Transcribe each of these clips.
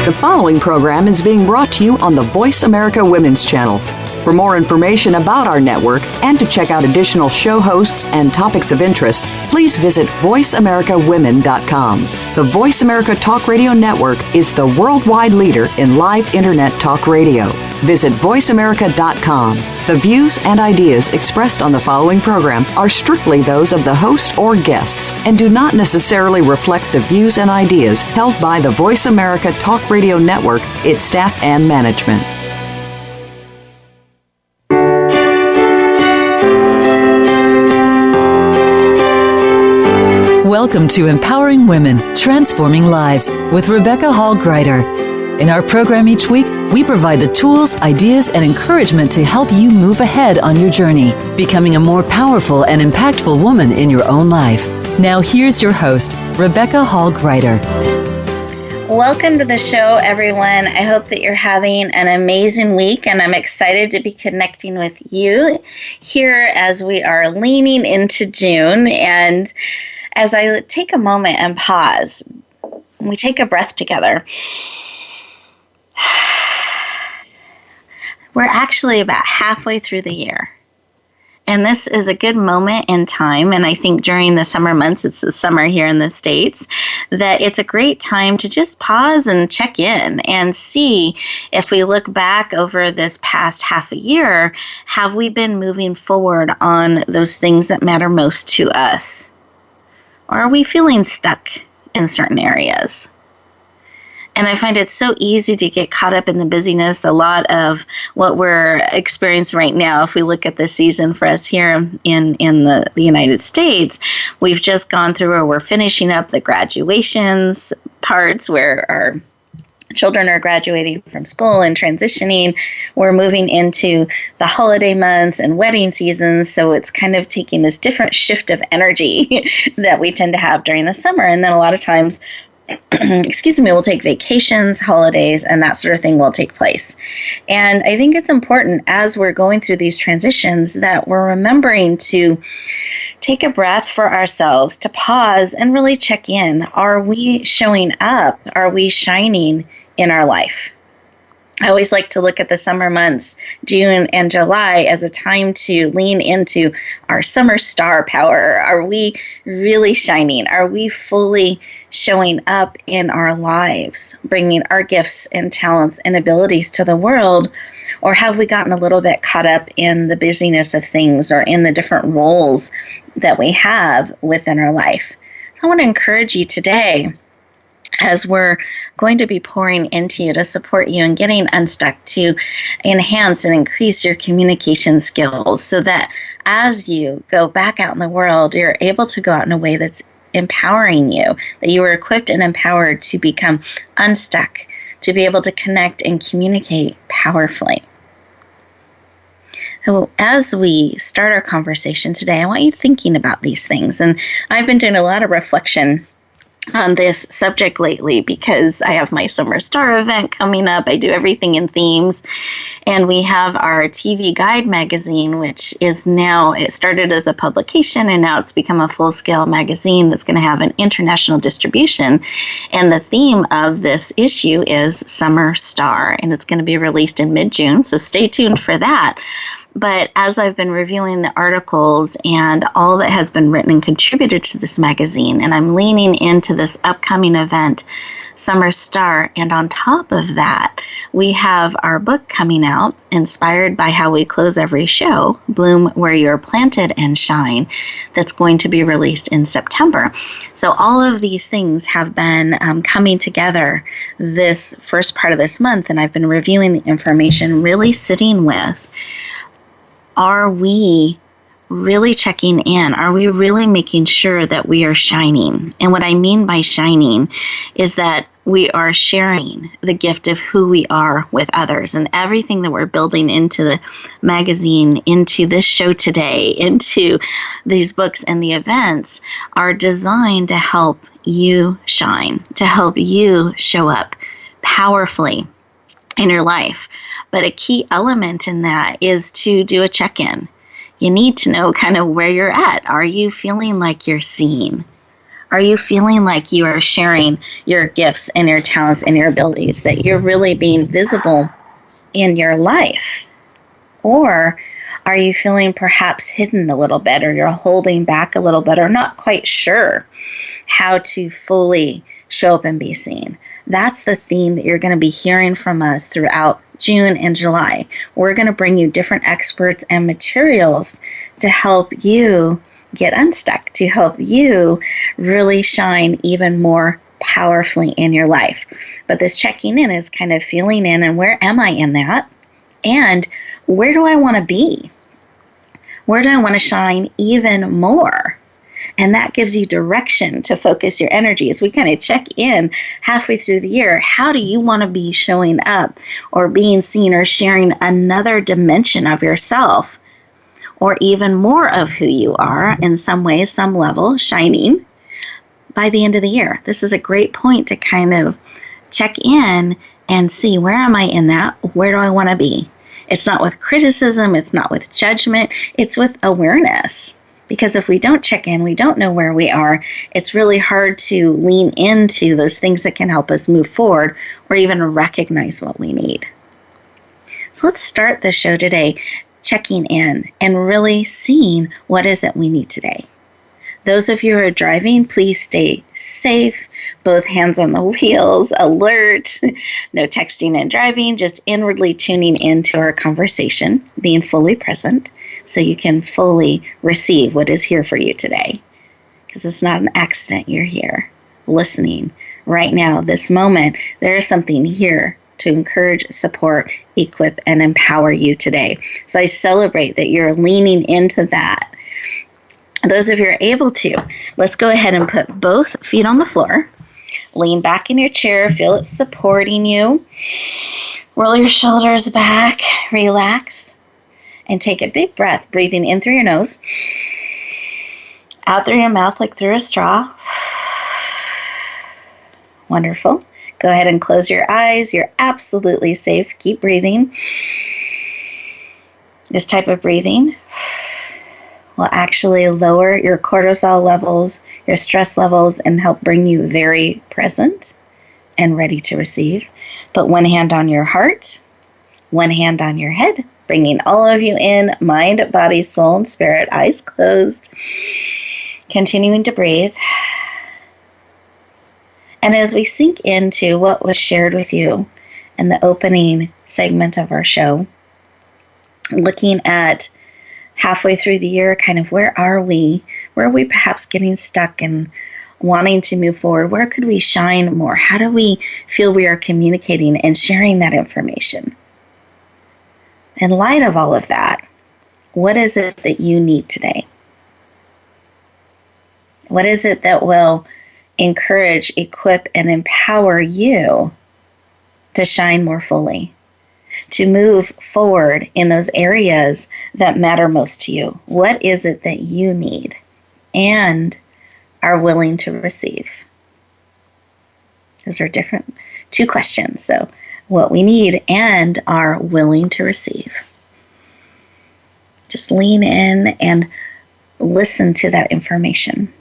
The following program is being brought to you on the Voice America Women's Channel. For more information about our network and to check out additional show hosts and topics of interest, please visit voiceamericawomen.com. The Voice America Talk Radio Network is the worldwide leader in live Internet talk radio. Visit voiceamerica.com. The views and ideas expressed on the following program are strictly those of the host or guests and do not necessarily reflect the views and ideas held by the Voice America Talk Radio Network, its staff, and management. Welcome to Empowering Women, Transforming Lives with Rebecca Hall-Greider. In our program each week, we provide the tools, ideas, and encouragement to help you move ahead on your journey, becoming a more powerful and impactful woman in your own life. Now here's your host, Rebecca Hall-Greider. Welcome to the show, everyone. I hope that you're having an amazing week, and I'm excited to be connecting with you here as we are leaning into June. And as I take a moment and pause, we take a breath together. We're actually about halfway through the year. And this is a good moment in time, and I think during the summer months, it's the summer here in the States, that it's a great time to just pause and check in and see if we look back over this past half a year, have we been moving forward on those things that matter most to us? Or are we feeling stuck in certain areas? And I find it so easy to get caught up in the busyness. A lot of what we're experiencing right now, if we look at the season for us here in the United States, we've just gone through, or we're finishing up the graduations parts where our children are graduating from school and transitioning. We're moving into the holiday months and wedding seasons. So it's kind of taking this different shift of energy that we tend to have during the summer. And then a lot of times, we'll take vacations, holidays, and that sort of thing will take place. And I think it's important as we're going through these transitions that we're remembering to take a breath for ourselves, to pause and really check in. Are we showing up? Are we shining in our life? I always like to look at the summer months, June and July, as a time to lean into our summer star power. Are we really shining? Are we fully showing up in our lives, bringing our gifts and talents and abilities to the world? Or have we gotten a little bit caught up in the busyness of things or in the different roles that we have within our life? I want to encourage you today, as we're going to be pouring into you to support you in getting unstuck, to enhance and increase your communication skills so that as you go back out in the world, you're able to go out in a way that's empowering you, that you are equipped and empowered to become unstuck, to be able to connect and communicate powerfully. So as we start our conversation today, I want you thinking about these things. And I've been doing a lot of reflection on this subject lately because I have my Summer Star event coming up. I do everything in themes. And we have our TV Guide magazine, which is now, it started as a publication and now it's become a full-scale magazine that's going to have an international distribution. And the theme of this issue is Summer Star, and it's going to be released in mid-June. So stay tuned for that. But as I've been reviewing the articles and all that has been written and contributed to this magazine, and I'm leaning into this upcoming event, Summer Star, and on top of that, we have our book coming out, inspired by how we close every show, Bloom Where You're Planted and Shine, that's going to be released in September. So all of these things have been coming together this first part of this month, and I've been reviewing the information, really sitting with, are we really checking in? Are we really making sure that we are shining? And what I mean by shining is that we are sharing the gift of who we are with others, and everything that we're building into the magazine, into this show today, into these books and the events are designed to help you shine, to help you show up powerfully in your life. But a key element in that is to do a check-in. You need to know kind of where you're at. Are you feeling like you're seen? Are you feeling like you are sharing your gifts and your talents and your abilities, that you're really being visible in your life? Or are you feeling perhaps hidden a little bit, or you're holding back a little bit, or not quite sure how to fully show up and be seen? That's the theme that you're going to be hearing from us throughout June and July. We're going to bring you different experts and materials to help you get unstuck, to help you really shine even more powerfully in your life. But this checking in is kind of feeling in, and where am I in that? And where do I want to be? Where do I want to shine even more? And that gives you direction to focus your energy. As we kind of check in halfway through the year, how do you want to be showing up or being seen or sharing another dimension of yourself, or even more of who you are in some way, some level, shining by the end of the year? This is a great point to kind of check in and see, where am I in that? Where do I want to be? It's not with criticism. It's not with judgment. It's with awareness. Because if we don't check in, we don't know where we are. It's really hard to lean into those things that can help us move forward, or even recognize what we need. So let's start the show today checking in and really seeing what is it we need today. Those of you who are driving, please stay safe, both hands on the wheels, alert, no texting and driving, just inwardly tuning into our conversation, being fully present so you can fully receive what is here for you today. Because it's not an accident you're here, listening right now, this moment. There is something here to encourage, support, equip, and empower you today. So I celebrate that you're leaning into that. Those of you who are able to, let's go ahead and put both feet on the floor. Lean back in your chair. Feel it supporting you. Roll your shoulders back. Relax. And take a big breath, breathing in through your nose. Out through your mouth like through a straw. Wonderful. Go ahead and close your eyes. You're absolutely safe. Keep breathing. This type of breathing will actually lower your cortisol levels, your stress levels, and help bring you very present and ready to receive. Put one hand on your heart, one hand on your head, bringing all of you in, mind, body, soul, and spirit, eyes closed, continuing to breathe. And as we sink into what was shared with you in the opening segment of our show, looking at halfway through the year, kind of where are we? Where are we perhaps getting stuck and wanting to move forward? Where could we shine more? How do we feel we are communicating and sharing that information? In light of all of that, what is it that you need today? What is it that will encourage, equip, and empower you to shine more fully, to move forward in those areas that matter most to you? What is it that you need and are willing to receive? Those are different, two questions. So what we need and are willing to receive. Just lean in and listen to that information.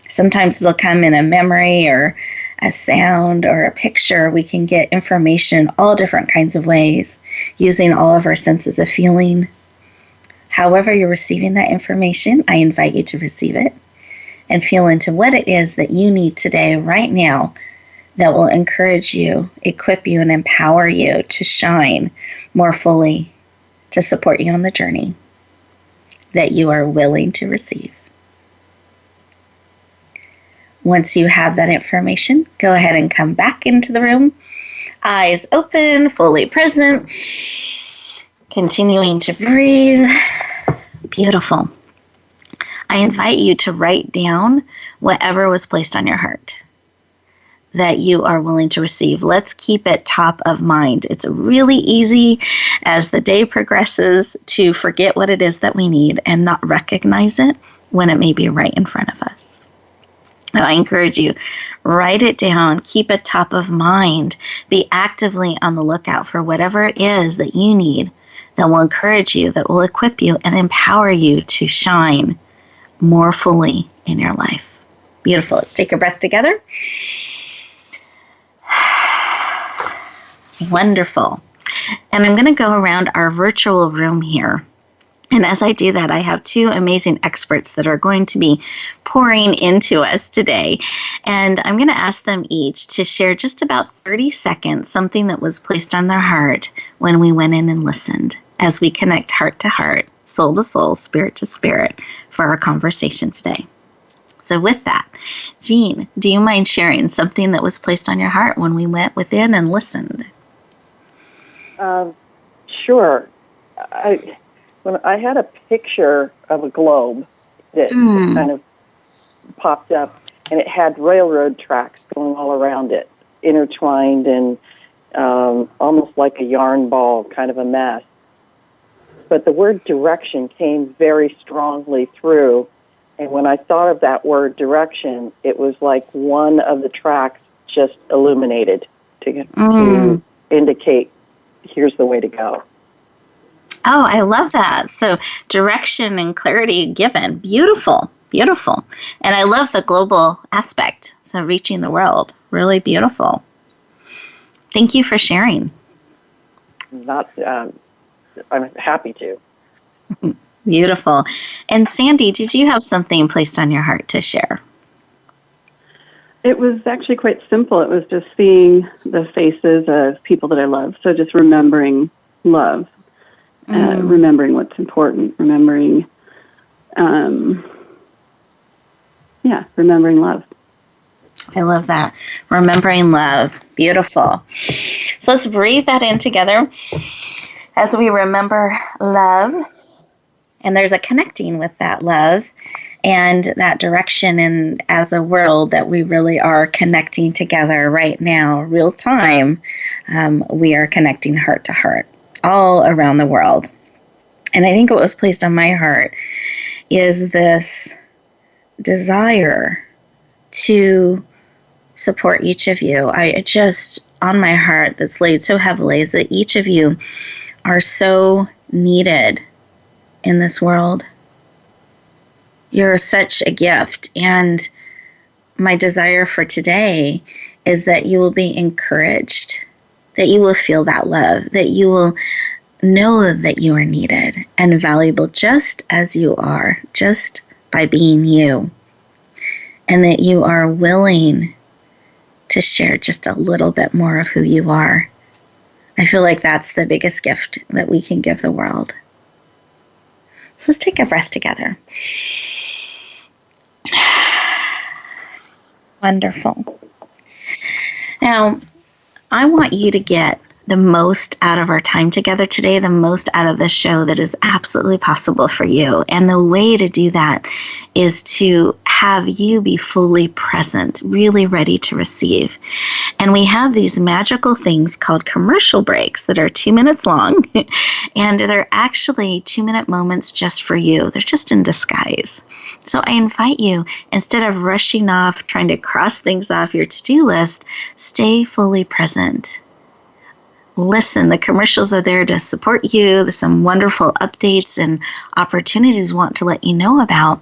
Sometimes it'll come in a memory or a sound or a picture. We can get information all different kinds of ways, using all of our senses of feeling. However you're receiving that information, I invite you to receive it and feel into what it is that you need today, right now, that will encourage you, equip you, and empower you to shine more fully, to support you on the journey that you are willing to receive. Once you have that information, go ahead and come back into the room. Eyes open, fully present. Continuing to breathe. Beautiful. I invite you to write down whatever was placed on your heart that you are willing to receive. Let's keep it top of mind. It's really easy as the day progresses to forget what it is that we need and not recognize it when it may be right in front of us. So I encourage you, write it down, keep it top of mind, be actively on the lookout for whatever it is that you need that will encourage you, that will equip you and empower you to shine more fully in your life. Beautiful. Let's take a breath together. Wonderful. And I'm going to go around our virtual room here. And as I do that, I have two amazing experts that are going to be pouring into us today. And I'm going to ask them each to share just about 30 seconds, something that was placed on their heart when we went in and listened, as we connect heart to heart, soul to soul, spirit to spirit for our conversation today. So with that, Jean, do you mind sharing something that was placed on your heart when we went within and listened? Sure. When I had a picture of a globe that kind of popped up, and it had railroad tracks going all around it, intertwined and almost like a yarn ball, kind of a mess. But the word direction came very strongly through, and when I thought of that word direction, it was like one of the tracks just illuminated to indicate, here's the way to go. Oh, I love that. So direction and clarity given. Beautiful, beautiful. And I love the global aspect. So reaching the world. Really beautiful. Thank you for sharing. I'm happy to. Beautiful. And Sandy, did you have something placed on your heart to share? It was actually quite simple. It was just seeing the faces of people that I love. So just remembering love, remembering what's important, remembering love. I love that. Remembering love. Beautiful. So let's breathe that in together as we remember love. And there's a connecting with that love and that direction, and as a world that we really are connecting together right now, real time. We are connecting heart to heart all around the world. And I think what was placed on my heart is this desire to support each of you. I just, on my heart that's laid so heavily, is that each of you are so needed in this world. You're such a gift. And my desire for today is that you will be encouraged, that you will feel that love, that you will know that you are needed and valuable just as you are, just by being you. And that you are willing to share just a little bit more of who you are. I feel like that's the biggest gift that we can give the world. So let's take a breath together. Wonderful. Now, I want you to get the most out of our time together today, the most out of the show that is absolutely possible for you. And the way to do that is to have you be fully present, really ready to receive. And we have these magical things called commercial breaks that are 2 minutes long, and they're actually 2-minute moments just for you. They're just in disguise. So I invite you, instead of rushing off, trying to cross things off your to-do list, stay fully present. Listen, the commercials are there to support you. There's some wonderful updates and opportunities we want to let you know about.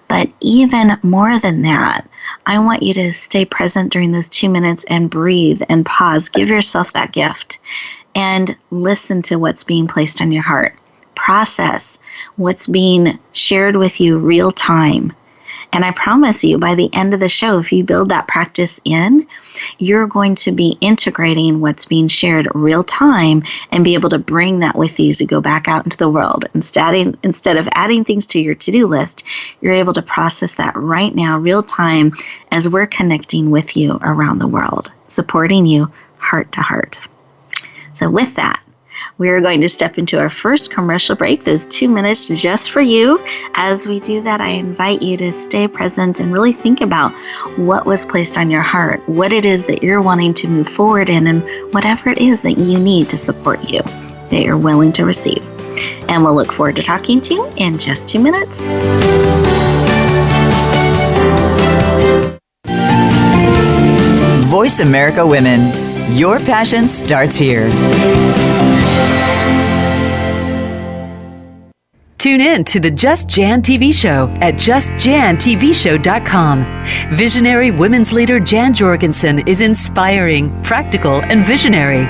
But even more than that, I want you to stay present during those 2 minutes and breathe and pause. Give yourself that gift and listen to what's being placed on your heart. Process what's being shared with you real time. And I promise you, by the end of the show, if you build that practice in, you're going to be integrating what's being shared real time and be able to bring that with you as you go back out into the world. Instead of adding things to your to-do list, you're able to process that right now, real time, as we're connecting with you around the world, supporting you heart to heart. So with that, we are going to step into our first commercial break, those 2 minutes just for you. As we do that, I invite you to stay present and really think about what was placed on your heart, what it is that you're wanting to move forward in, and whatever it is that you need to support you, that you're willing to receive. And we'll look forward to talking to you in just 2 minutes. Voice America Women. Your passion starts here. Tune in to the Just Jan TV show at justjantvshow.com. Visionary women's leader Jan Jorgensen is inspiring, practical, and visionary.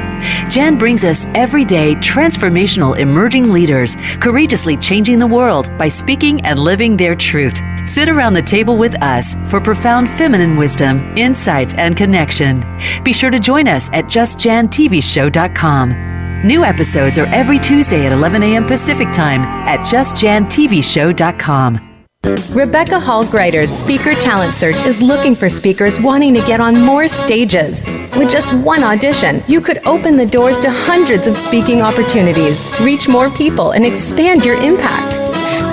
Jan brings us everyday transformational emerging leaders, courageously changing the world by speaking and living their truth. Sit around the table with us for profound feminine wisdom, insights, and connection. Be sure to join us at justjantvshow.com. New episodes are every Tuesday at 11 a.m. Pacific Time at justjantvshow.com. Rebecca Hall Greider's Speaker Talent Search is looking for speakers wanting to get on more stages. With just one audition, you could open the doors to hundreds of speaking opportunities, reach more people, and expand your impact.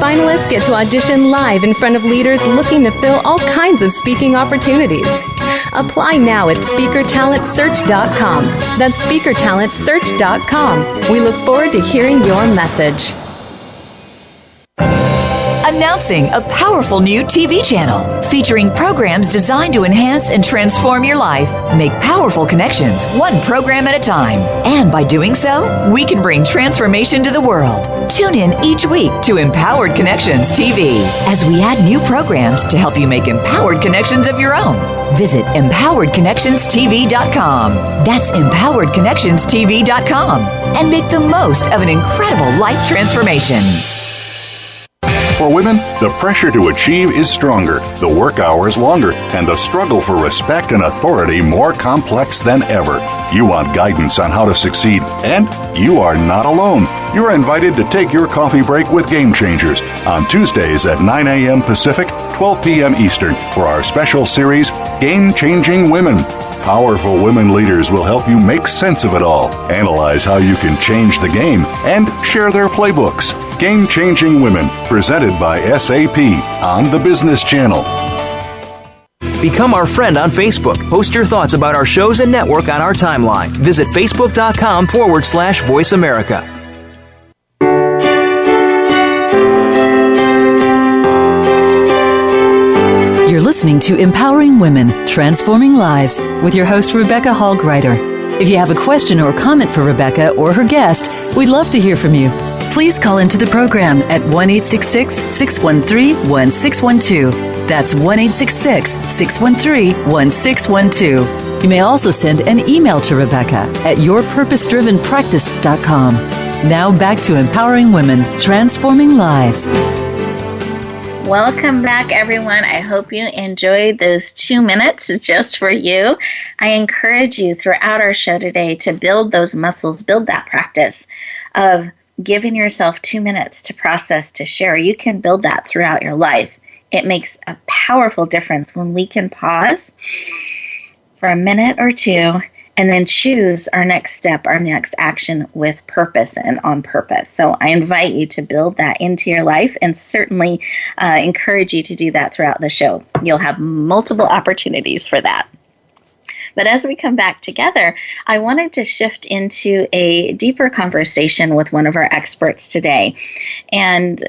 Finalists get to audition live in front of leaders looking to fill all kinds of speaking opportunities. Apply now at speakertalentsearch.com. That's speakertalentsearch.com. We look forward to hearing your message. Announcing a powerful new TV channel featuring programs designed to enhance and transform your life. Make powerful connections, one program at a time. And by doing so, we can bring transformation to the world. Tune in each week to Empowered Connections TV as we add new programs to help you make empowered connections of your own. Visit empoweredconnectionstv.com. That's empoweredconnectionstv.com. And make the most of an incredible life transformation. For women, the pressure to achieve is stronger, the work hours longer, and the struggle for respect and authority more complex than ever. You want guidance on how to succeed, and you are not alone. You're invited to take your coffee break with Game Changers on Tuesdays at 9 a.m. Pacific, 12 p.m. Eastern for our special series, Game Changing Women. Powerful women leaders will help you make sense of it all, analyze how you can change the game, and share their playbooks. Game Changing Women, presented by SAP on the Business Channel. Become our friend on Facebook. Post your thoughts about our shows and network on our timeline. Visit facebook.com/Voice America. You're listening to Empowering Women, Transforming Lives with your host, Rebecca Hall Greider. If you have a question or comment for Rebecca or her guest, we'd love to hear from you. Please call into the program at 1-866-613-1612. That's 1-866-613-1612. You may also send an email to Rebecca at yourpurposedrivenpractice.com. Now back to Empowering Women, Transforming Lives. Welcome back, everyone. I hope you enjoyed those 2 minutes just for you. I encourage you throughout our show today to build those muscles, build that practice of giving yourself 2 minutes to process, to share. You can build that throughout your life. It makes a powerful difference when we can pause for a minute or two and then choose our next step, our next action with purpose and on purpose. So I invite you to build that into your life and certainly encourage you to do that throughout the show. You'll have multiple opportunities for that. But as we come back together, I wanted to shift into a deeper conversation with one of our experts today. And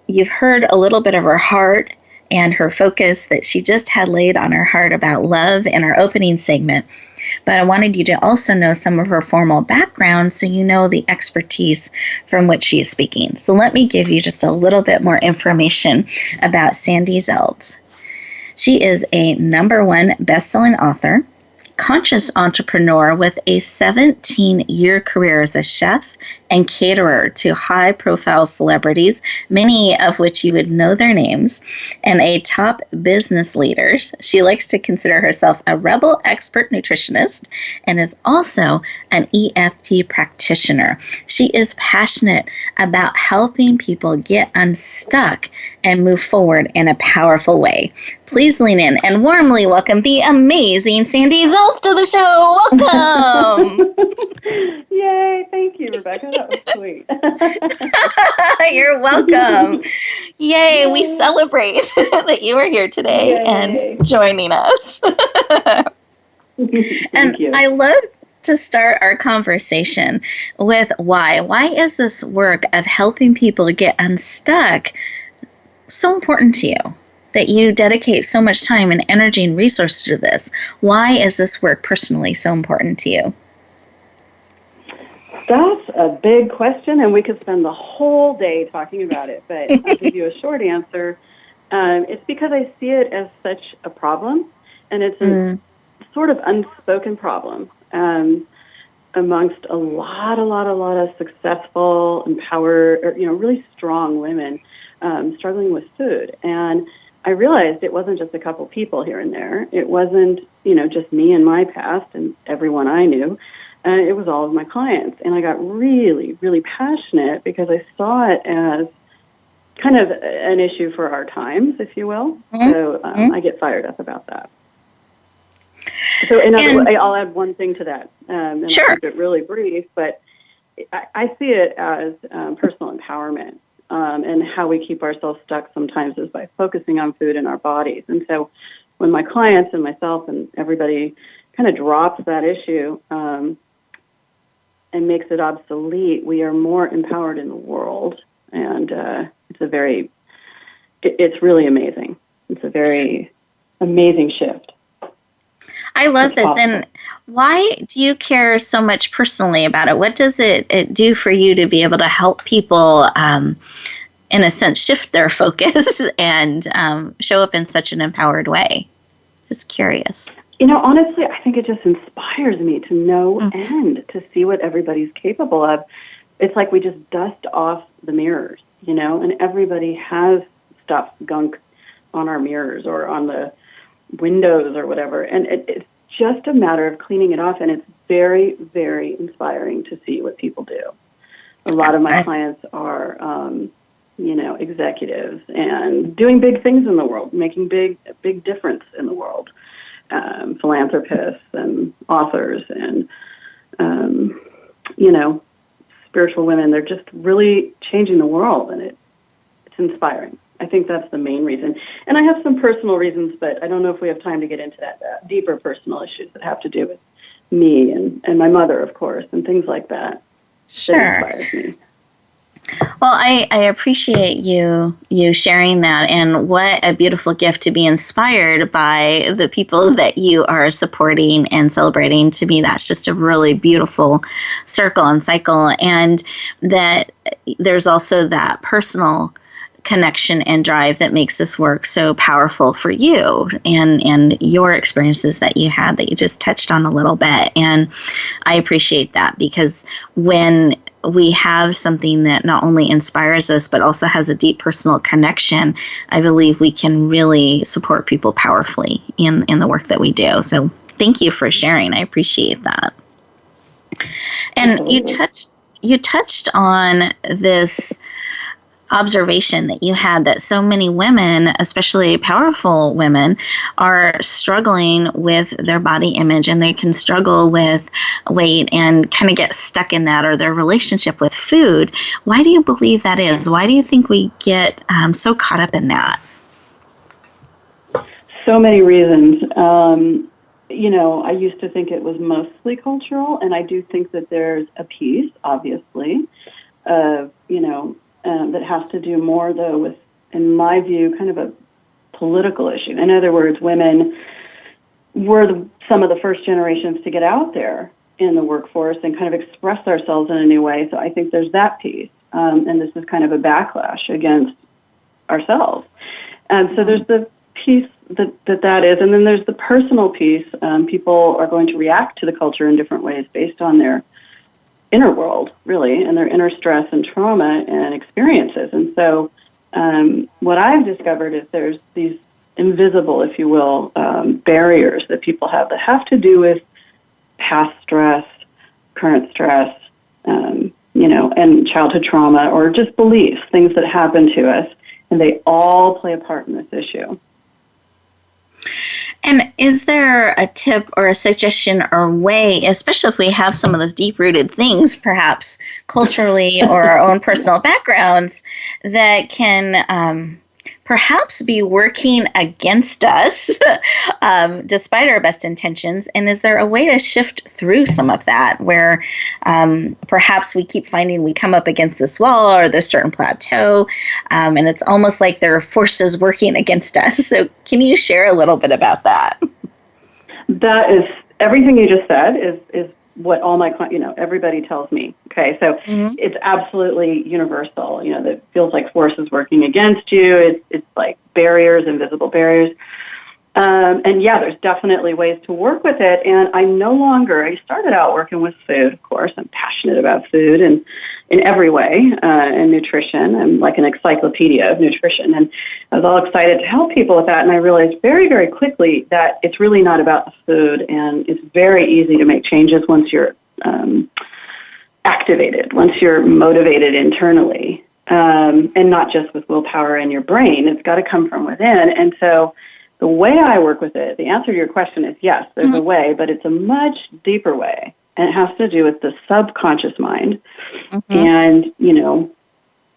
you've heard a little bit of her heart and her focus that she just had laid on her heart about love in our opening segment. But I wanted you to also know some of her formal background so you know the expertise from which she is speaking. So let me give you just a little bit more information about Sandy Zelds. She is a #1 best-selling author, conscious entrepreneur with a 17-year career as a chef and caterer to high-profile celebrities, many of which you would know their names, and a top business leader. She likes to consider herself a rebel expert nutritionist and is also an EFT practitioner. She is passionate about helping people get unstuck and move forward in a powerful way. Please lean in and warmly welcome the amazing Sandy Zelds to the show. Welcome. Yay, thank you, Rebecca. That was sweet. You're welcome. Yay, we celebrate that you are here today and joining us. Thank you. I love to start our conversation with why. Why is this work of helping people get unstuck so important to you? That you dedicate so much time and energy and resources to this. Why is this work personally so important to you? That's a big question, and we could spend the whole day talking about it, but I'll give you a short answer. It's because I see it as such a problem, and it's a sort of unspoken problem amongst a lot of successful, empowered, or, really strong women struggling with food. And I realized it wasn't just a couple people here and there. It wasn't, just me and my past and everyone I knew. It was all of my clients. And I got really, really passionate because I saw it as kind of an issue for our times, if you will. So I get fired up about that. So I'll add one thing to that. And sure. I'll keep it really brief, but I see it as personal empowerment. And how we keep ourselves stuck sometimes is by focusing on food in our bodies. And so when my clients and myself and everybody kind of drops that issue and makes it obsolete, we are more empowered in the world. And it's really amazing. It's a very amazing shift. I love this. And why do you care so much personally about it? What does it do for you to be able to help people, in a sense, shift their focus and show up in such an empowered way? Just curious. Honestly, I think it just inspires me to no end, to see what everybody's capable of. It's like we just dust off the mirrors, and everybody has stuff, gunk on our mirrors or on the windows or whatever. And it's just a matter of cleaning it off. And it's very, very inspiring to see what people do. A lot of my clients are, executives and doing big things in the world, making big difference in the world. Philanthropists and authors and, spiritual women. They're just really changing the world, and it's inspiring. I think that's the main reason. And I have some personal reasons, but I don't know if we have time to get into that deeper personal issues that have to do with me and my mother, of course, and things like that. Sure. That inspires me. Well, I appreciate you sharing that, and what a beautiful gift to be inspired by the people that you are supporting and celebrating. To me, that's just a really beautiful circle and cycle, and that there's also that personal connection and drive that makes this work so powerful for you and your experiences that you had that you just touched on a little bit. And I appreciate that, because when we have something that not only inspires us, but also has a deep personal connection, I believe we can really support people powerfully in the work that we do. So thank you for sharing. I appreciate that. And you touched on this observation that you had that so many women, especially powerful women, are struggling with their body image, and they can struggle with weight and kind of get stuck in that, or their relationship with food. Why do you believe that is? Why do you think we get so caught up in that? So many reasons. I used to think it was mostly cultural, and I do think that there's a piece, obviously, of, that has to do more, though, with, in my view, kind of a political issue. In other words, women were some of the first generations to get out there in the workforce and kind of express ourselves in a new way. So I think there's that piece. And this is kind of a backlash against ourselves. So there's the piece that is. And then there's the personal piece. People are going to react to the culture in different ways based on their inner world, really, and their inner stress and trauma and experiences. And so what I've discovered is there's these invisible, if you will, barriers that people have that have to do with past stress, current stress, and childhood trauma, or just beliefs, things that happen to us, and they all play a part in this issue. And is there a tip or a suggestion or way, especially if we have some of those deep-rooted things, perhaps culturally or our own personal backgrounds, that can perhaps be working against us despite our best intentions? And is there a way to shift through some of that where perhaps we keep finding we come up against this wall or this certain plateau, and it's almost like there are forces working against us? So can you share a little bit about that? That is, everything you just said is what all my, everybody tells me. Okay, so it's absolutely universal. That feels like forces working against you. It's like barriers, invisible barriers. And yeah, there's definitely ways to work with it. And I started out working with food, of course. I'm passionate about food and in every way, and nutrition. I'm like an encyclopedia of nutrition. And I was all excited to help people with that. And I realized very, very quickly that it's really not about the food. And it's very easy to make changes once you're activated, once you're motivated internally, and not just with willpower in your brain. It's got to come from within. And so the way I work with it, the answer to your question is yes, there's a way, but it's a much deeper way. And it has to do with the subconscious mind. And,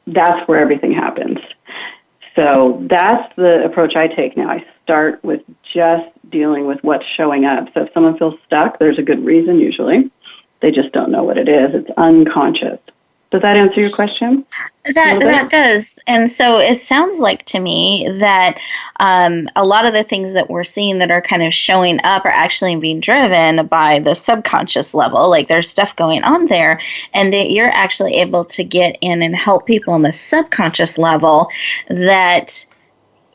that's where everything happens. So that's the approach I take now. I start with just dealing with what's showing up. So if someone feels stuck, there's a good reason usually. They just don't know what it is. It's unconscious. Does that answer your question? That does. And so it sounds like to me that a lot of the things that we're seeing that are kind of showing up are actually being driven by the subconscious level. Like there's stuff going on there, and that you're actually able to get in and help people on the subconscious level that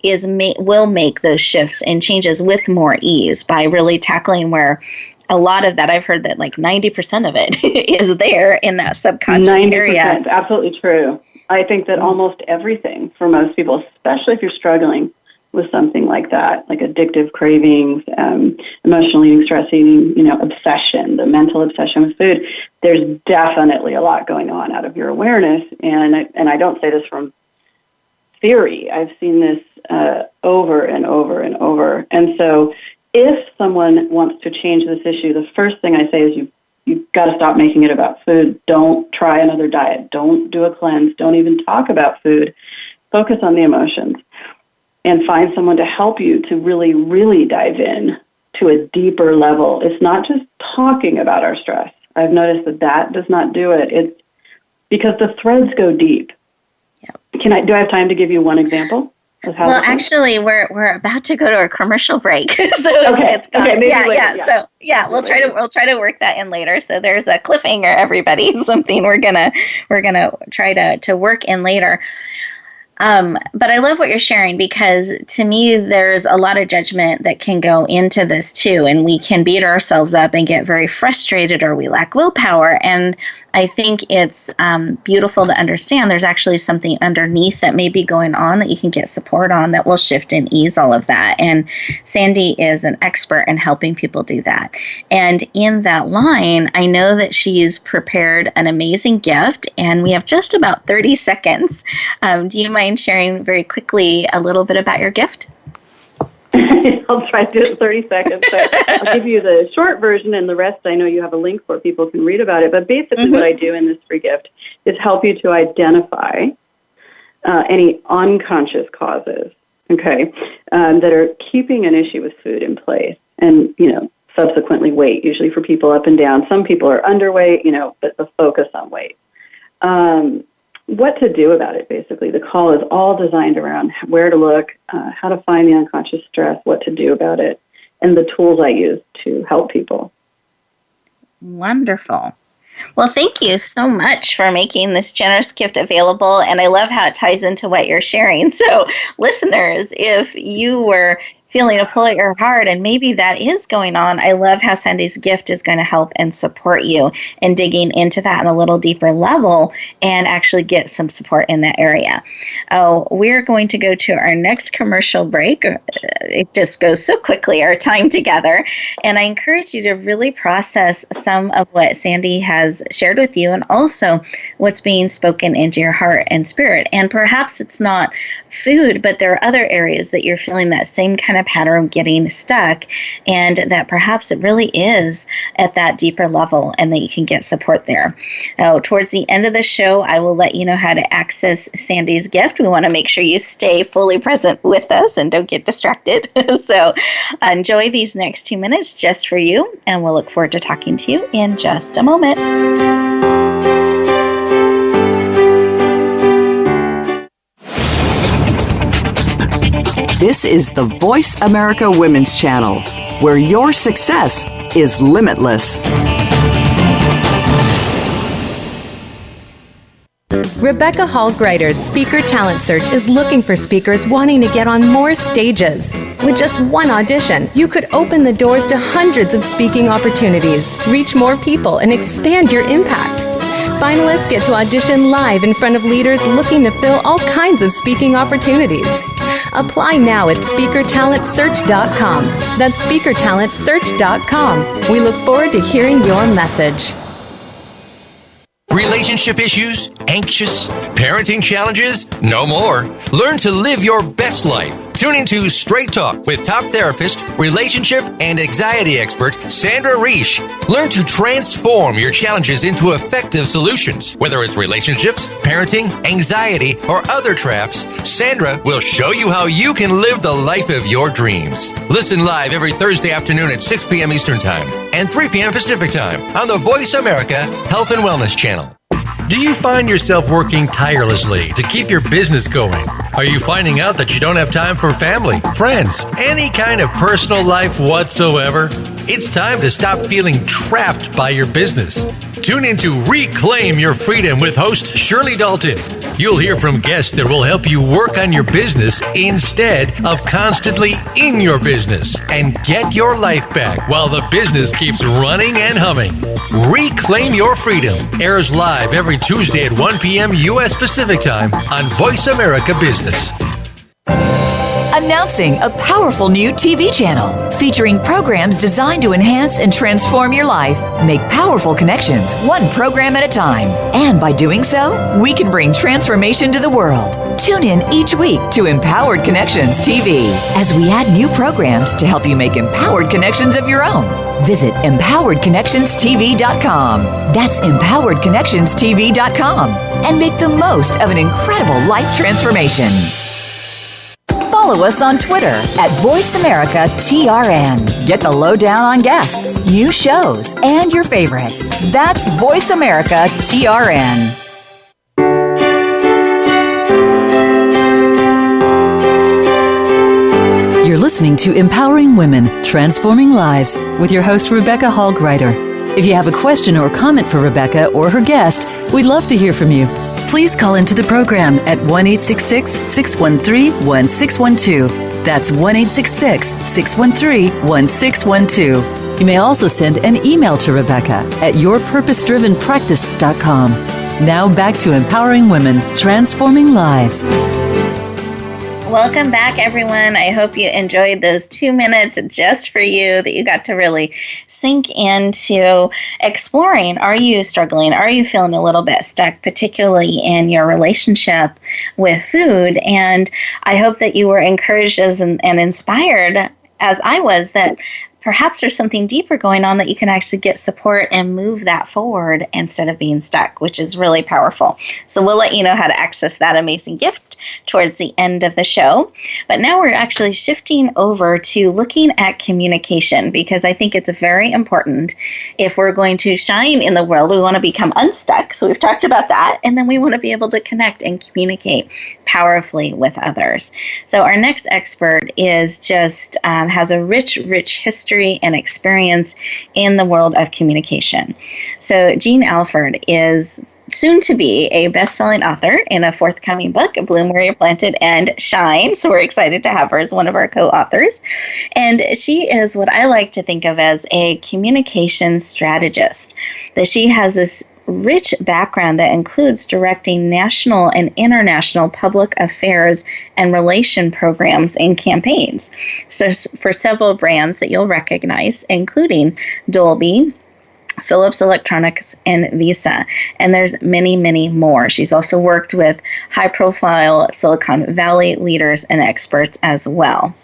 will make those shifts and changes with more ease by really tackling where a lot of that, I've heard that like 90% of it is there in that subconscious 90%, area. Absolutely true. I think that almost everything for most people, especially if you're struggling with something like that, like addictive cravings, emotional eating, stress eating, obsession, the mental obsession with food, there's definitely a lot going on out of your awareness. And I don't say this from theory. I've seen this over and over and over. And so if someone wants to change this issue, the first thing I say is you've got to stop making it about food. Don't try another diet. Don't do a cleanse. Don't even talk about food. Focus on the emotions and find someone to help you to really, really dive in to a deeper level. It's not just talking about our stress. I've noticed that does not do it. It's because the threads go deep. Yep. Do I have time to give you one example? Well, actually, we're about to go to a commercial break, so it's gone. Okay, maybe later. So we'll try to work that in later. So there's a cliffhanger, everybody. Something we're gonna try to work in later. But I love what you're sharing, because to me, there's a lot of judgment that can go into this too, and we can beat ourselves up and get very frustrated, or we lack willpower. And I think it's beautiful to understand there's actually something underneath that may be going on that you can get support on that will shift and ease all of that. And Sandy is an expert in helping people do that. And in that line, I know that she's prepared an amazing gift, and we have just about 30 seconds. Do you mind sharing very quickly a little bit about your gift? I'll try to do it in 30 seconds. So I'll give you the short version, and the rest I know you have a link for. People can read about it. But basically what I do in this free gift is help you to identify any unconscious causes, that are keeping an issue with food in place. And, subsequently weight, usually for people up and down. Some people are underweight, but the focus on weight. What to do about it, basically. The call is all designed around where to look, how to find the unconscious stress, what to do about it, and the tools I use to help people. Wonderful. Well, thank you so much for making this generous gift available, and I love how it ties into what you're sharing. So, listeners, if you were feeling a pull at your heart, and maybe that is going on, I love how Sandy's gift is going to help and support you in digging into that on a little deeper level and actually get some support in that area. Oh, we're going to go to our next commercial break. It just goes so quickly, our time together. And I encourage you to really process some of what Sandy has shared with you, and also what's being spoken into your heart and spirit. And perhaps it's not food, but there are other areas that you're feeling that same kind of pattern of getting stuck, and that perhaps it really is at that deeper level, and that you can get support there. Now, towards the end of the show, I will let you know how to access Sandy's gift. We want to make sure you stay fully present with us and don't get distracted. So enjoy these next 2 minutes just for you, and we'll look forward to talking to you in just a moment. This is the Voice America Women's Channel, where your success is limitless. Rebecca Hall-Greider's Speaker Talent Search is looking for speakers wanting to get on more stages. With just one audition, you could open the doors to hundreds of speaking opportunities, reach more people, and expand your impact. Finalists get to audition live in front of leaders looking to fill all kinds of speaking opportunities. Apply now at speakertalentsearch.com. That's speakertalentsearch.com. We look forward to hearing your message. Relationship issues? Anxious? Parenting challenges? No more. Learn to live your best life. Tune into Straight Talk with top therapist, relationship, and anxiety expert Sandra Reish. Learn to transform your challenges into effective solutions. Whether it's relationships, parenting, anxiety, or other traps, Sandra will show you how you can live the life of your dreams. Listen live every Thursday afternoon at 6 p.m. Eastern Time and 3 p.m. Pacific Time on the Voice America Health and Wellness Channel. Do you find yourself working tirelessly to keep your business going? Are you finding out that you don't have time for family, friends, any kind of personal life whatsoever? It's time to stop feeling trapped by your business. Tune in to Reclaim Your Freedom with host Shirley Dalton. You'll hear from guests that will help you work on your business instead of constantly in your business and get your life back while the business keeps running and humming. Reclaim Your Freedom airs live every Tuesday at 1 p.m. U.S. Pacific Time on Voice America Business. Announcing a powerful new TV channel featuring programs designed to enhance and transform your life. Make powerful connections, one program at a time. And by doing so, we can bring transformation to the world. Tune in each week to Empowered Connections TV as we add new programs to help you make empowered connections of your own. Visit empoweredconnectionstv.com. That's empoweredconnectionstv.com. And make the most of an incredible life transformation. Follow us on Twitter at VoiceAmericaTRN. Get the lowdown on guests, new shows, and your favorites. That's VoiceAmericaTRN. You're listening to Empowering Women, Transforming Lives with your host, Rebecca Hall-Greider. If you have a question or comment for Rebecca or her guest, we'd love to hear from you. Please call into the program at 1-866-613-1612. That's 1-866-613-1612. You may also send an email to Rebecca at yourpurposedrivenpractice.com. Now back to Empowering Women, Transforming Lives. Welcome back, everyone. I hope you enjoyed those 2 minutes just for you, that you got to really sink into exploring. Are you struggling? Are you feeling a little bit stuck, particularly in your relationship with food? And I hope that you were encouraged and inspired, as I was, that perhaps there's something deeper going on that you can actually get support and move that forward instead of being stuck, which is really powerful. So we'll let you know how to access that amazing gift towards the end of the show. But now we're actually shifting over to looking at communication, because I think it's very important. If we're going to shine in the world, we want to become unstuck. So we've talked about that. And then we want to be able to connect and communicate powerfully with others. So our next expert is just has a rich history and experience in the world of communication. So Jean Alford is soon to be a best-selling author in a forthcoming book, Bloom Where You're Planted and Shine. So we're excited to have her as one of our co-authors. And she is what I like to think of as a communication strategist. That she has this rich background that includes directing national and international public affairs and relation programs and campaigns. So for several brands that you'll recognize, including Dolby, Philips Electronics, and Visa. And there's many, many more. She's also worked with high-profile Silicon Valley leaders and experts as well.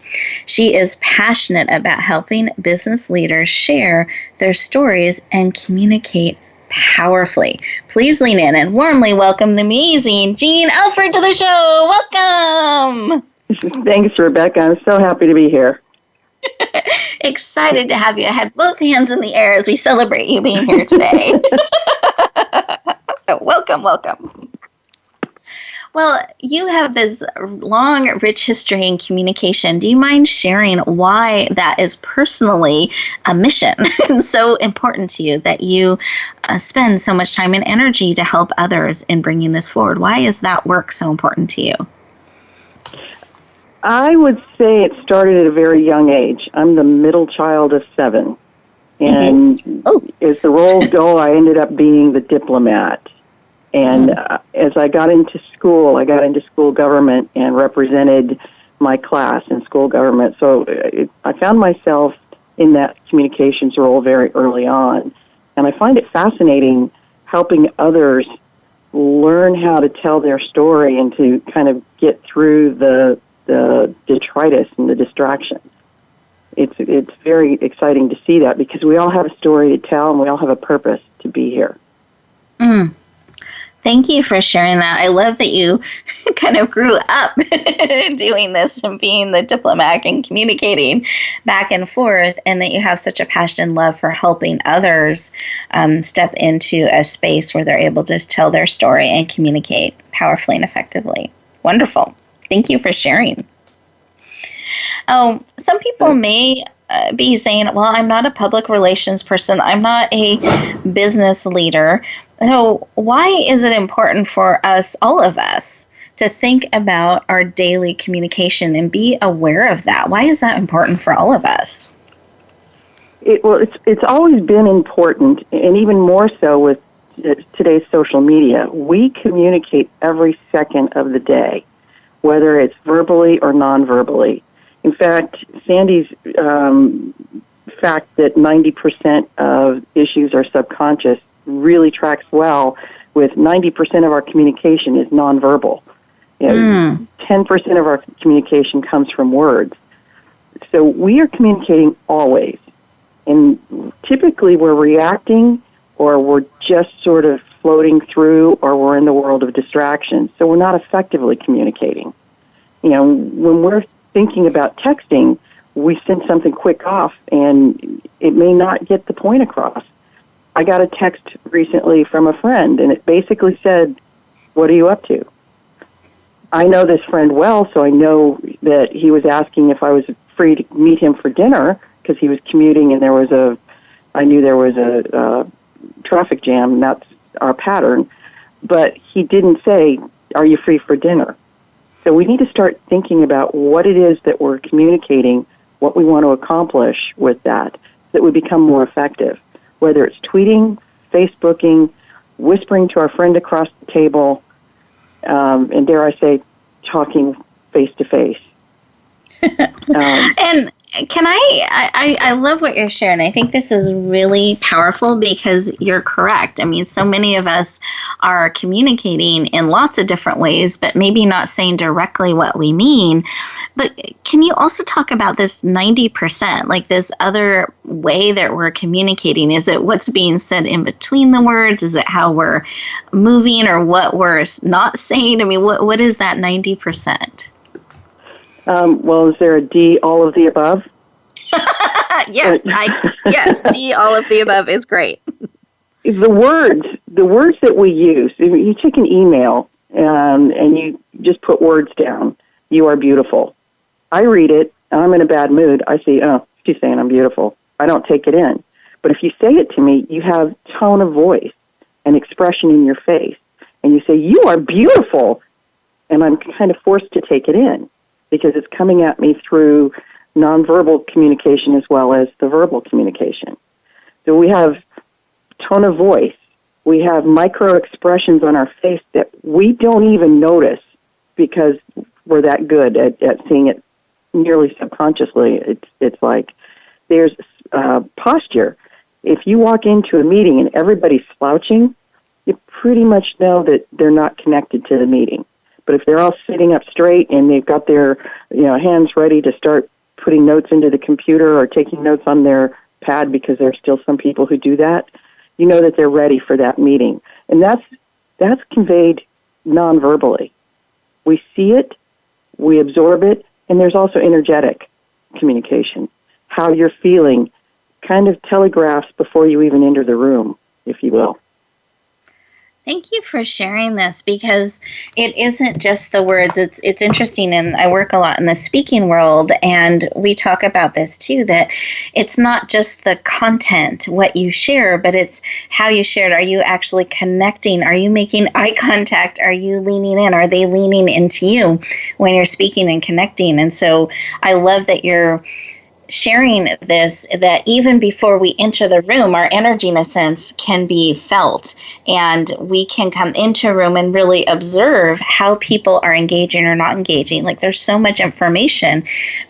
She is passionate about helping business leaders share their stories and communicate powerfully. Please lean in and warmly welcome the amazing Jean Alford to the show. Welcome. Thanks, Rebecca. I'm so happy to be here. Excited to have you. I had both hands in the air as we celebrate you being here today. So welcome. Well, Well, you have this long, rich history in communication. Do you mind sharing why that is personally a mission and so important to you that you spend so much time and energy to help others in bringing this forward? Why is that work so important to you? I would say it started at a very young age. I'm the middle child of 7. And as the roles go, I ended up being the diplomat. And as I got into school government and represented my class in school government. So I found myself in that communications role very early on. And I find it fascinating helping others learn how to tell their story and to kind of get through the detritus and the distractions. It's very exciting to see that because we all have a story to tell and we all have a purpose to be here. Thank you for sharing that. I love that you kind of grew up doing this and being the diplomat and communicating back and forth, and that you have such a passion and love for helping others step into a space where they're able to tell their story and communicate powerfully and effectively. Wonderful. Thank you for sharing. Some people may be saying, well, I'm not a public relations person. I'm not a business leader. So why is it important for us, all of us, to think about our daily communication and be aware of that? Why is that important for all of us? It's always been important, and even more so with today's social media. We communicate every second of the day, whether it's verbally or non-verbally. In fact, Sandy's fact that 90% of issues are subconscious really tracks well with 90% of our communication is nonverbal. 10% of our communication comes from words. So we are communicating always. And typically we're reacting or we're just sort of floating through or we're in the world of distractions. So we're not effectively communicating. When we're thinking about texting, we send something quick off and it may not get the point across. I got a text recently from a friend, and it basically said, "What are you up to?" I know this friend well, so I know that he was asking if I was free to meet him for dinner because he was commuting, and I knew there was a traffic jam, and that's our pattern. But he didn't say, "Are you free for dinner?" So we need to start thinking about what it is that we're communicating, what we want to accomplish with that, so that we become more effective. Whether it's tweeting, Facebooking, whispering to our friend across the table, and dare I say, talking face-to-face. And can I love what you're sharing. I think this is really powerful because you're correct. I mean, so many of us are communicating in lots of different ways, but maybe not saying directly what we mean. But can you also talk about this 90%, like this other way that we're communicating? Is it what's being said in between the words? Is it how we're moving or what we're not saying? I mean, what is that 90%? Well, is there a D, all of the above? Yes, D, all of the above is great. The words that we use, if you take an email and you just put words down, "You are beautiful." I read it, and I'm in a bad mood. I see, "Oh, she's saying I'm beautiful." I don't take it in. But if you say it to me, you have tone of voice and expression in your face. And you say, "You are beautiful." And I'm kind of forced to take it in, because it's coming at me through nonverbal communication as well as the verbal communication. So we have tone of voice. We have micro expressions on our face that we don't even notice because we're that good at seeing it nearly subconsciously. It's like there's posture. If you walk into a meeting and everybody's slouching, you pretty much know that they're not connected to the meeting. But if they're all sitting up straight and they've got their hands ready to start putting notes into the computer or taking notes on their pad, because there's still some people who do that, you know that they're ready for that meeting. And that's conveyed non-verbally. We see it, we absorb it, and there's also energetic communication. How you're feeling kind of telegraphs before you even enter the room, if you will. Thank you for sharing this, because it isn't just the words. It's interesting, and I work a lot in the speaking world, and we talk about this too, that it's not just the content, what you share, but it's how you share it. Are you actually connecting? Are you making eye contact? Are you leaning in? Are they leaning into you when you're speaking and connecting? And so I love that you're sharing this, that even before we enter the room, our energy, in a sense, can be felt, and we can come into a room and really observe how people are engaging or not engaging. Like, there's so much information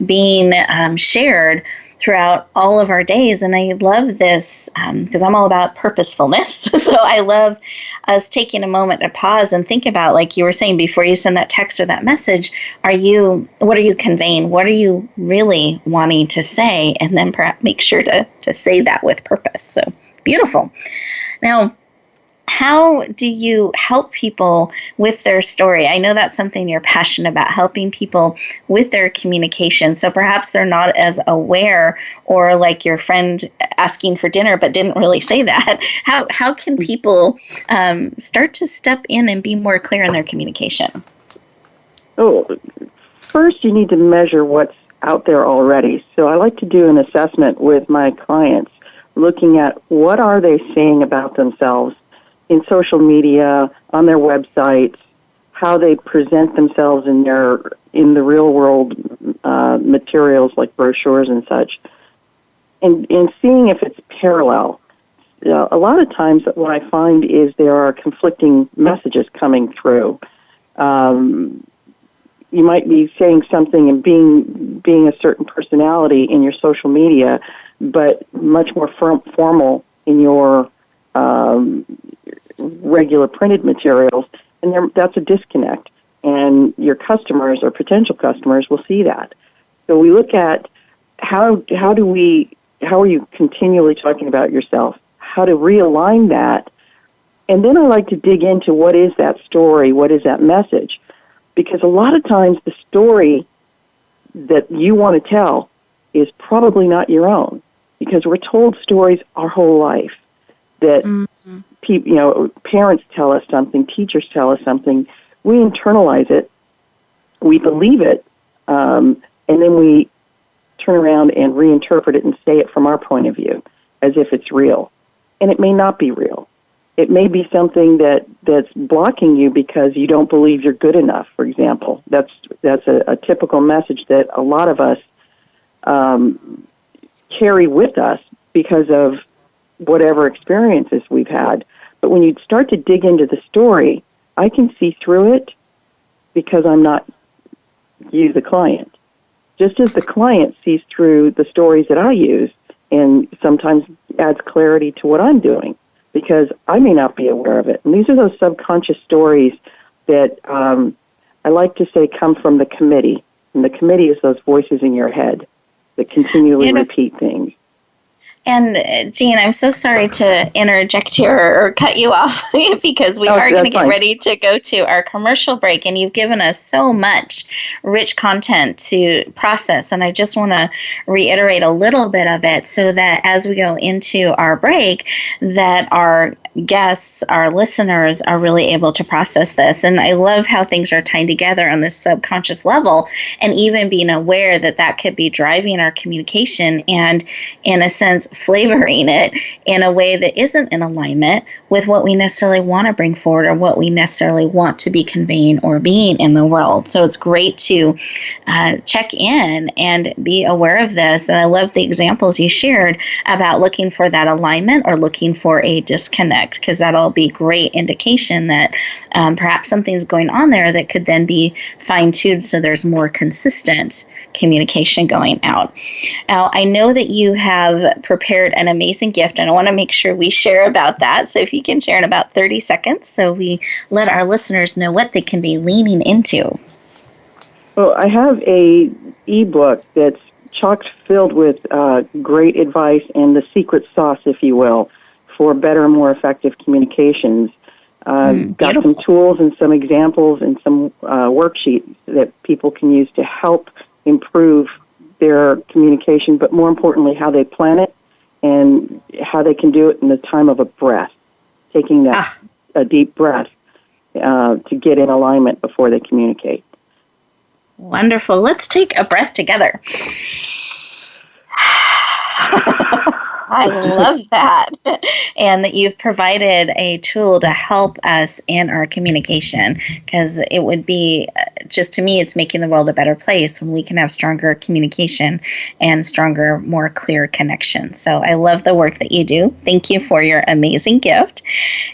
being shared throughout all of our days. And I love this because I'm all about purposefulness. So I love us taking a moment to pause and think about, like you were saying, before you send that text or that message, what are you conveying? What are you really wanting to say? And then perhaps make sure to say that with purpose. So beautiful. Now, how do you help people with their story? I know that's something you're passionate about, helping people with their communication. So perhaps they're not as aware, or like your friend asking for dinner but didn't really say that. How can people start to step in and be more clear in their communication? Oh, first you need to measure what's out there already. So I like to do an assessment with my clients, looking at what are they saying about themselves in social media, on their websites, how they present themselves in the real world materials like brochures and such, and seeing if it's parallel. A lot of times what I find is there are conflicting messages coming through. You might be saying something and being a certain personality in your social media, but much more formal in your regular printed materials, and that's a disconnect. And your customers or potential customers will see that. So we look at how are you continually talking about yourself, how to realign that, and then I like to dig into what is that story, what is that message, because a lot of times the story that you want to tell is probably not your own, because we're told stories our whole life that parents tell us something, teachers tell us something, we internalize it, we believe it, and then we turn around and reinterpret it and say it from our point of view as if it's real. And it may not be real. It may be something that's blocking you because you don't believe you're good enough, for example. That's a typical message that a lot of us carry with us because of whatever experiences we've had. But when you start to dig into the story, I can see through it because I'm not you, the client. Just as the client sees through the stories that I use and sometimes adds clarity to what I'm doing because I may not be aware of it. And these are those subconscious stories that I like to say come from the committee. And the committee is those voices in your head that continually repeat things. And Jean, I'm so sorry to interject here or cut you off because we are going to get ready to go to our commercial break, and you've given us so much rich content to process. And I just want to reiterate a little bit of it so that as we go into our break, that our guests, our listeners are really able to process this. And I love how things are tied together on this subconscious level, and even being aware that that could be driving our communication and, in a sense, flavoring it in a way that isn't in alignment with what we necessarily want to bring forward or what we necessarily want to be conveying or being in the world. So it's great to check in and be aware of this. And I love the examples you shared about looking for that alignment or looking for a disconnect, because that'll be great indication that perhaps something's going on there that could then be fine-tuned so there's more consistent communication going out. Now, I know that you have prepared an amazing gift, and I want to make sure we share about that. So if you can share in about 30 seconds so we let our listeners know what they can be leaning into. Well, I have a ebook that's chock filled with great advice and the secret sauce, if you will, for better and more effective communications. Got some tools and some examples and some worksheets that people can use to help improve their communication, but more importantly, how they plan it and how they can do it in the time of a breath, taking that a deep breath to get in alignment before they communicate. Wonderful. Let's take a breath together. I love that. And that you've provided a tool to help us in our communication, because it would be, just to me, it's making the world a better place when we can have stronger communication and stronger, more clear connection. So I love the work that you do. Thank you for your amazing gift.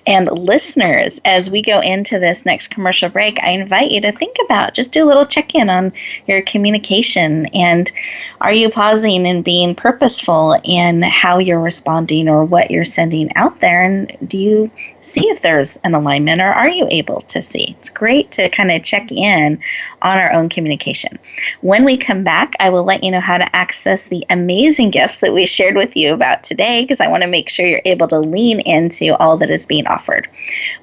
And listeners, as we go into this next commercial break, I invite you to think about, just do a little check-in on your communication. And are you pausing and being purposeful in how you're responding or what you're sending out there? And do you see if there's an alignment, or are you able to see? It's great to kind of check in on our own communication. When we come back, I will let you know how to access the amazing gifts that we shared with you about today, because I want to make sure you're able to lean into all that is being offered.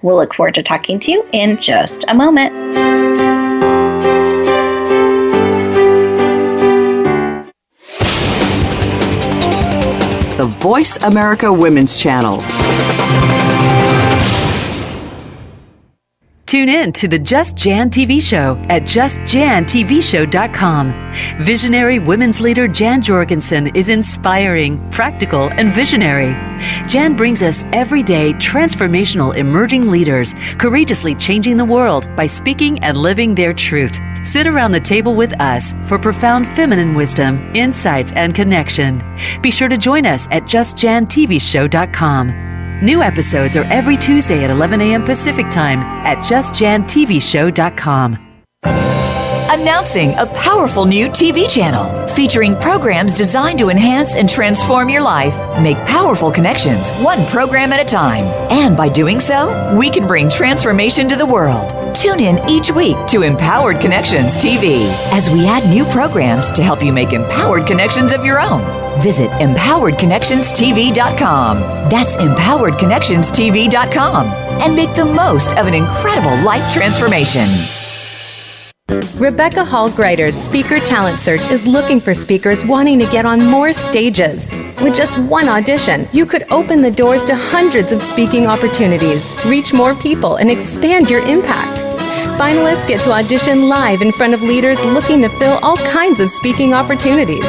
We'll look forward to talking to you in just a moment. The Voice America Women's Channel. Tune in to the Just Jan TV show at justjantvshow.com. Visionary women's leader Jan Jorgensen is inspiring, practical, and visionary. Jan brings us everyday transformational emerging leaders, courageously changing the world by speaking and living their truth. Sit around the table with us for profound feminine wisdom, insights, and connection. Be sure to join us at justjantvshow.com. New episodes are every Tuesday at 11 a.m. Pacific Time at justjantvshow.com. Announcing a powerful new TV channel featuring programs designed to enhance and transform your life. Make powerful connections, one program at a time. And by doing so, we can bring transformation to the world. Tune in each week to Empowered Connections TV as we add new programs to help you make empowered connections of your own. Visit empoweredconnectionstv.com. That's empoweredconnectionstv.com. And make the most of an incredible life transformation. Rebecca Hall Greider's Speaker Talent Search is looking for speakers wanting to get on more stages. With just one audition, you could open the doors to hundreds of speaking opportunities, reach more people, and expand your impact. Finalists get to audition live in front of leaders looking to fill all kinds of speaking opportunities.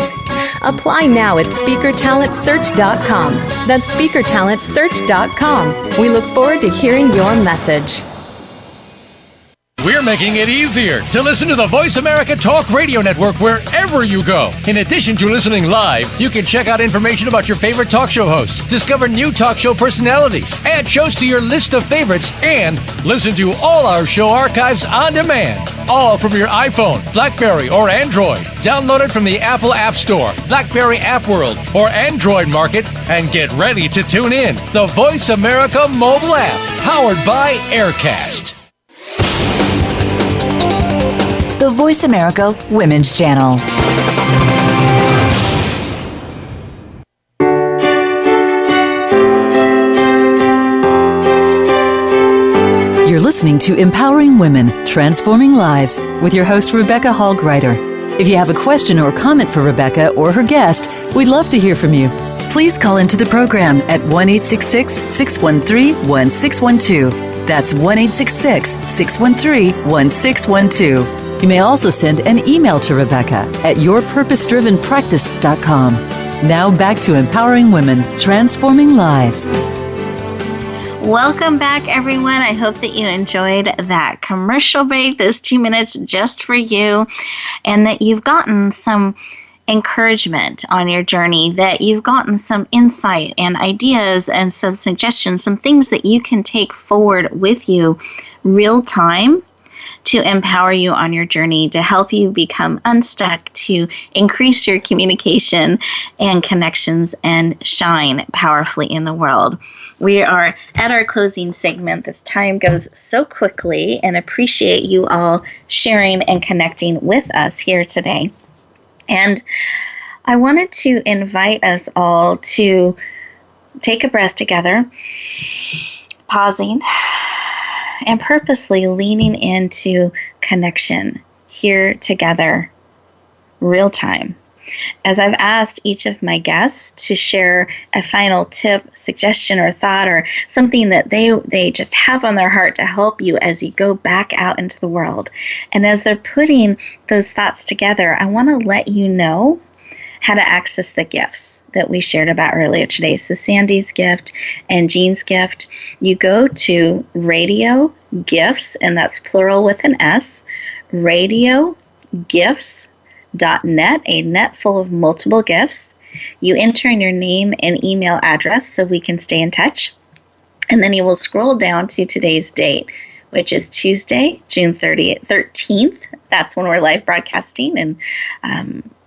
Apply now at speakertalentsearch.com. That's speakertalentsearch.com. We look forward to hearing your message. We're making it easier to listen to the Voice America Talk Radio Network wherever you go. In addition to listening live, you can check out information about your favorite talk show hosts, discover new talk show personalities, add shows to your list of favorites, and listen to all our show archives on demand. All from your iPhone, BlackBerry, or Android. Download it from the Apple App Store, BlackBerry App World, or Android Market, and get ready to tune in. The Voice America mobile app, powered by Aircast. The Voice America Women's Channel. You're listening to Empowering Women, Transforming Lives with your host, Rebecca Hall Greider. If you have a question or comment for Rebecca or her guest, we'd love to hear from you. Please call into the program at 1-866-613-1612. That's 1-866-613-1612. You may also send an email to Rebecca at yourpurposedrivenpractice.com. Now back to Empowering Women, Transforming Lives. Welcome back, everyone. I hope that you enjoyed that commercial break, those 2 minutes just for you, and that you've gotten some encouragement on your journey, that you've gotten some insight and ideas and some suggestions, some things that you can take forward with you real time to empower you on your journey, to help you become unstuck, to increase your communication and connections and shine powerfully in the world. We are at our closing segment. This time goes so quickly, and appreciate you all sharing and connecting with us here today. And I wanted to invite us all to take a breath together, pausing, and purposely leaning into connection here together, real time. as I've asked each of my guests to share a final tip, suggestion, or thought, or something that they just have on their heart to help you as you go back out into the world. And as they're putting those thoughts together, I want to let you know how to access the gifts that we shared about earlier today. So Sandy's gift and Jean's gift, you go to Radio Gifts, and that's plural with an S, radiogifts.net, a net full of multiple gifts. You enter in your name and email address so we can stay in touch. And then you will scroll down to today's date, which is Tuesday, June 13th. That's when we're live broadcasting and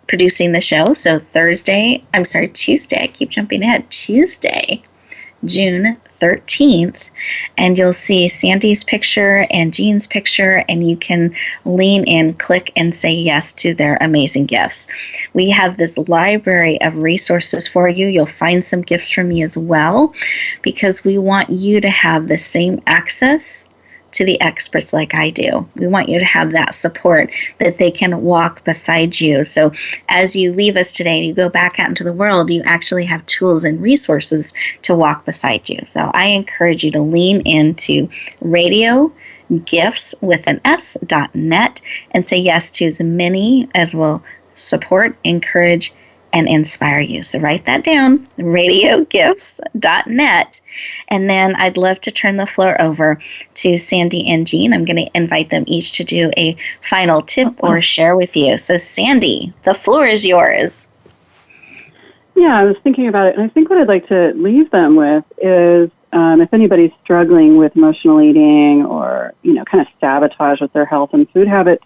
producing the show. So Tuesday, I keep jumping ahead, Tuesday, June 13th, and you'll see Sandy's picture and Jean's picture, and you can lean in, click, and say yes to their amazing gifts. We have this library of resources for you. You'll find some gifts from me as well, because we want you to have the same access to the experts like I do. We want you to have that support, that they can walk beside you. So as you leave us today and you go back out into the world, you actually have tools and resources to walk beside you. So I encourage you to lean into radiogifts.net and say yes to as many as will support, encourage, and inspire you. So write that down, radiogifts.net. And then I'd love to turn the floor over to Sandy and Jean. I'm going to invite them each to do a final tip or share with you. So Sandy, the floor is yours. Yeah, I was thinking about it, and I think what I'd like to leave them with is if anybody's struggling with emotional eating or, kind of sabotage with their health and food habits,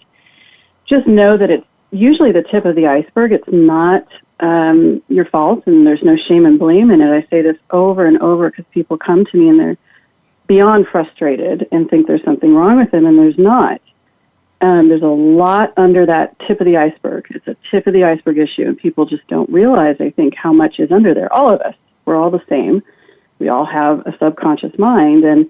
just know that it's usually the tip of the iceberg. It's not your fault, and there's no shame and blame in it. I say this over and over because people come to me and they're beyond frustrated and think there's something wrong with them, and there's not. There's a lot under that tip of the iceberg. It's a tip of the iceberg issue, and people just don't realize, I think, how much is under there. All of us, we're all the same. We all have a subconscious mind, and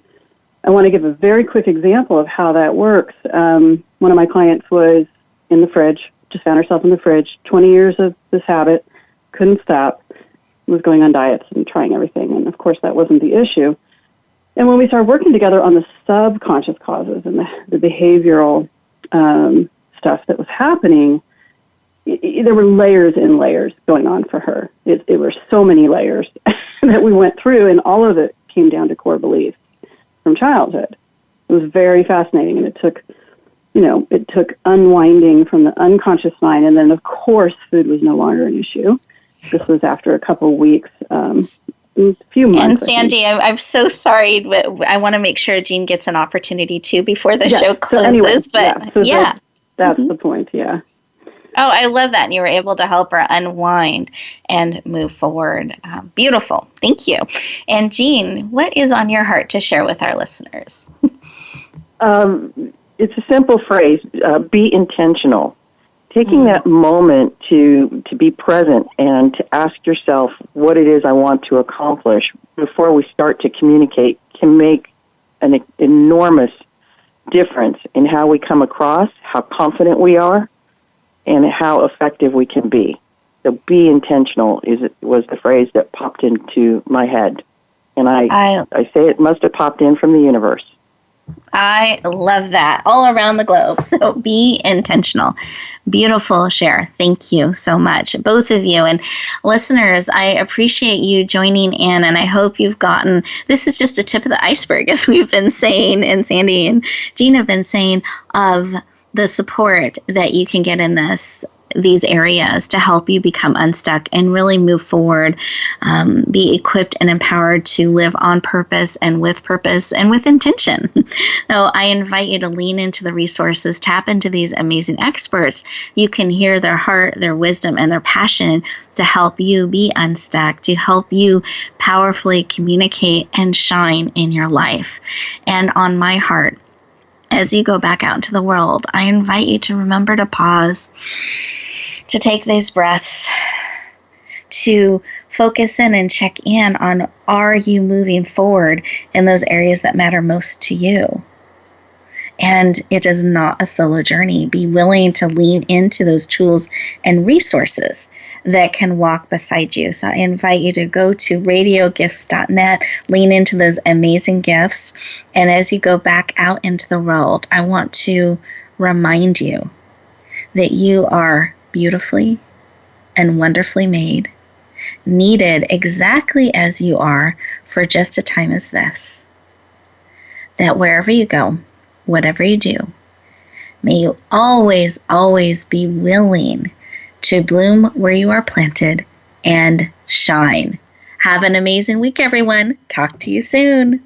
I want to give a very quick example of how that works. One of my clients was in the fridge, just found herself in the fridge, 20 years of this habit, couldn't stop, was going on diets and trying everything. And, of course, that wasn't the issue. And when we started working together on the subconscious causes and the behavioral stuff that was happening, there were layers and layers going on for her. It were so many layers that we went through, and all of it came down to core beliefs from childhood. It was very fascinating, and it took unwinding from the unconscious mind, and then, of course, food was no longer an issue. This was after a couple of weeks, a few months. And Sandy, I'm so sorry, but I want to make sure Jean gets an opportunity, too, before the show closes. So anyway, that's the point, yeah. Oh, I love that. And you were able to help her unwind and move forward. Beautiful. Thank you. And Jean, what is on your heart to share with our listeners? It's a simple phrase, be intentional. Taking that moment to be present and to ask yourself what it is I want to accomplish before we start to communicate can make an enormous difference in how we come across, how confident we are, and how effective we can be. So be intentional was the phrase that popped into my head. And I say it must have popped in from the universe. I love that all around the globe. So be intentional. Beautiful share. Thank you so much, both of you. And listeners, I appreciate you joining in, and I hope you've gotten, this is just a tip of the iceberg, as we've been saying, and Sandy and Jean have been saying, of the support that you can get in these areas to help you become unstuck and really move forward, be equipped and empowered to live on purpose and with intention. So I invite you to lean into the resources, tap into these amazing experts. You can hear their heart, their wisdom, and their passion to help you be unstuck, to help you powerfully communicate and shine in your life. And on my heart, as you go back out into the world, I invite you to remember to pause, to take these breaths, to focus in and check in on, are you moving forward in those areas that matter most to you? And it is not a solo journey. Be willing to lean into those tools and resources that can walk beside you. So I invite you to go to radiogifts.net, lean into those amazing gifts, and as you go back out into the world, I want to remind you that you are beautifully and wonderfully made, needed exactly as you are for just a time as this. That wherever you go, whatever you do, may you always, always be willing to bloom where you are planted and shine. Have an amazing week, everyone. Talk to you soon.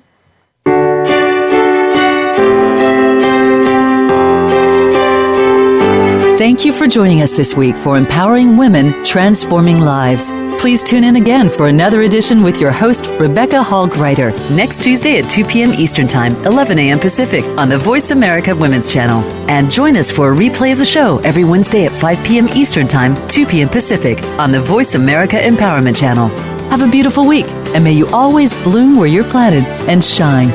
Thank you for joining us this week for Empowering Women, Transforming Lives. Please tune in again for another edition with your host, Rebecca Hall-Greiter, next Tuesday at 2 p.m. Eastern Time, 11 a.m. Pacific on the Voice America Women's Channel. And join us for a replay of the show every Wednesday at 5 p.m. Eastern Time, 2 p.m. Pacific on the Voice America Empowerment Channel. Have a beautiful week, and may you always bloom where you're planted and shine.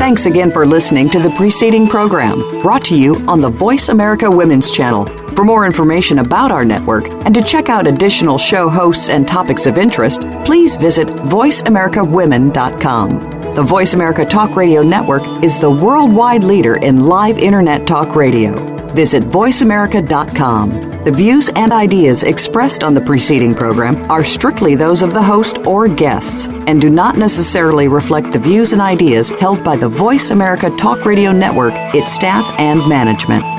Thanks again for listening to the preceding program, brought to you on the Voice America Women's Channel. For more information about our network and to check out additional show hosts and topics of interest, please visit voiceamericawomen.com. The Voice America Talk Radio Network is the worldwide leader in live Internet talk radio. Visit voiceamerica.com. The views and ideas expressed on the preceding program are strictly those of the host or guests and do not necessarily reflect the views and ideas held by the Voice America Talk Radio Network, its staff, and management.